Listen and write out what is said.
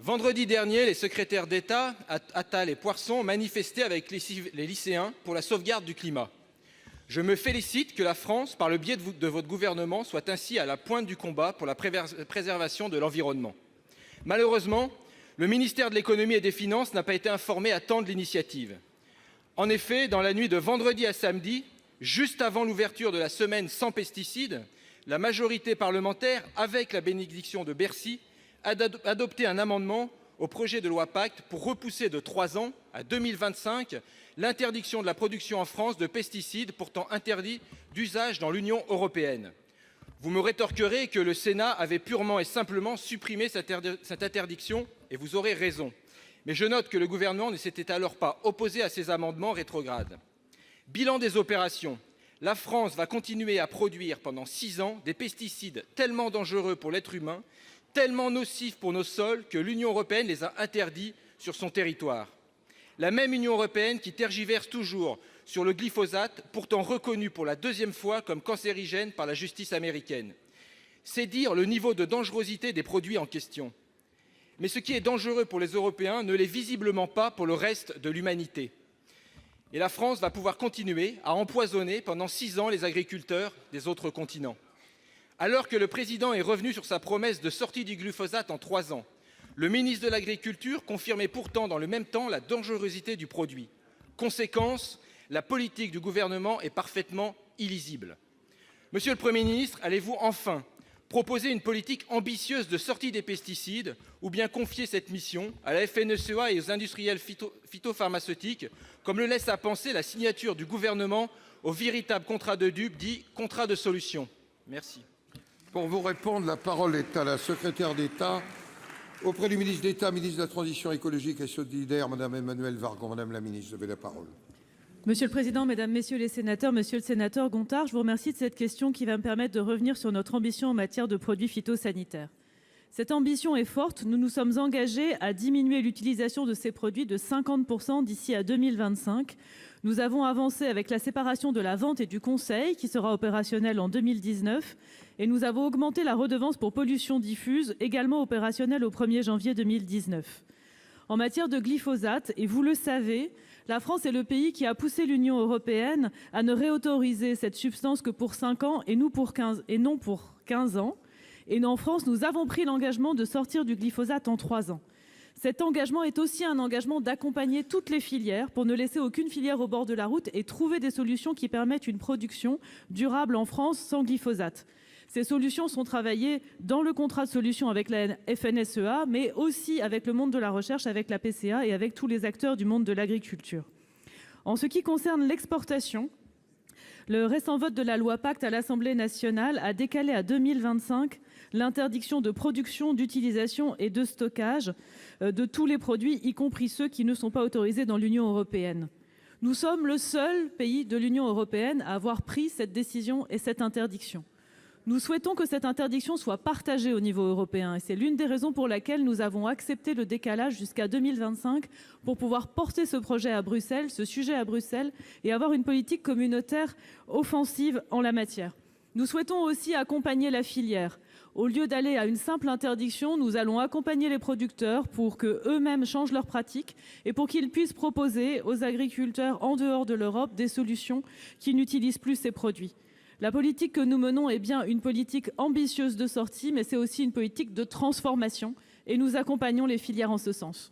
Vendredi dernier, les secrétaires d'État, Attal et Poirson, manifestaient avec les lycéens pour la sauvegarde du climat. Je me félicite que la France, par le biais de votre gouvernement, soit ainsi à la pointe du combat pour la préservation de l'environnement. Malheureusement, le ministère de l'économie et des finances n'a pas été informé à temps de l'initiative. En effet, dans la nuit de vendredi à samedi, juste avant l'ouverture de la semaine sans pesticides, la majorité parlementaire, avec la bénédiction de Bercy, a adopté un amendement au projet de loi Pacte pour repousser de 3 ans à 2025 l'interdiction de la production en France de pesticides pourtant interdits d'usage dans l'Union européenne. Vous me rétorquerez que le Sénat avait purement et simplement supprimé cette interdiction, et vous aurez raison. Mais je note que le gouvernement ne s'était alors pas opposé à ces amendements rétrogrades. Bilan des opérations. La France va continuer à produire pendant 6 ans des pesticides tellement dangereux pour l'être humain, tellement nocifs pour nos sols, que l'Union européenne les a interdits sur son territoire. La même Union européenne qui tergiverse toujours sur le glyphosate, pourtant reconnu pour la 2e fois comme cancérigène par la justice américaine. C'est dire le niveau de dangerosité des produits en question. Mais ce qui est dangereux pour les Européens ne l'est visiblement pas pour le reste de l'humanité. Et la France va pouvoir continuer à empoisonner pendant 6 ans les agriculteurs des autres continents. Alors que le président est revenu sur sa promesse de sortie du glyphosate en 3 ans, le ministre de l'Agriculture confirmait pourtant dans le même temps la dangerosité du produit. Conséquence, la politique du gouvernement est parfaitement illisible. Monsieur le Premier ministre, allez-vous enfin proposer une politique ambitieuse de sortie des pesticides ou bien confier cette mission à la FNSEA et aux industriels phytopharmaceutiques, comme le laisse à penser la signature du gouvernement au véritable contrat de dupe dit « contrat de solution ». Merci. Pour vous répondre, la parole est à la secrétaire d'État auprès du ministre d'État, ministre de la Transition écologique et solidaire, Madame Emmanuelle Wargon. Madame la ministre, vous avez la parole. Monsieur le Président, Mesdames, Messieurs les sénateurs, Monsieur le sénateur Gontard, je vous remercie de cette question qui va me permettre de revenir sur notre ambition en matière de produits phytosanitaires. Cette ambition est forte. Nous nous sommes engagés à diminuer l'utilisation de ces produits de 50% d'ici à 2025. Nous avons avancé avec la séparation de la vente et du conseil qui sera opérationnelle en 2019 et nous avons augmenté la redevance pour pollution diffuse, également opérationnelle au 1er janvier 2019. En matière de glyphosate, et vous le savez, la France est le pays qui a poussé l'Union européenne à ne réautoriser cette substance que pour 5 ans et non pour 15 ans. Et en France, nous avons pris l'engagement de sortir du glyphosate en 3 ans. Cet engagement est aussi un engagement d'accompagner toutes les filières pour ne laisser aucune filière au bord de la route et trouver des solutions qui permettent une production durable en France sans glyphosate. Ces solutions sont travaillées dans le contrat de solution avec la FNSEA, mais aussi avec le monde de la recherche, avec la PCA et avec tous les acteurs du monde de l'agriculture. En ce qui concerne l'exportation, le récent vote de la loi Pacte à l'Assemblée nationale a décalé à 2025 l'interdiction de production, d'utilisation et de stockage de tous les produits, y compris ceux qui ne sont pas autorisés dans l'Union européenne. Nous sommes le seul pays de l'Union européenne à avoir pris cette décision et cette interdiction. Nous souhaitons que cette interdiction soit partagée au niveau européen et c'est l'une des raisons pour laquelle nous avons accepté le décalage jusqu'à 2025 pour pouvoir porter ce projet à Bruxelles, ce sujet à Bruxelles et avoir une politique communautaire offensive en la matière. Nous souhaitons aussi accompagner la filière. Au lieu d'aller à une simple interdiction, nous allons accompagner les producteurs pour qu'eux-mêmes changent leurs pratiques et pour qu'ils puissent proposer aux agriculteurs en dehors de l'Europe des solutions qui n'utilisent plus ces produits. La politique que nous menons est bien une politique ambitieuse de sortie, mais c'est aussi une politique de transformation et nous accompagnons les filières en ce sens.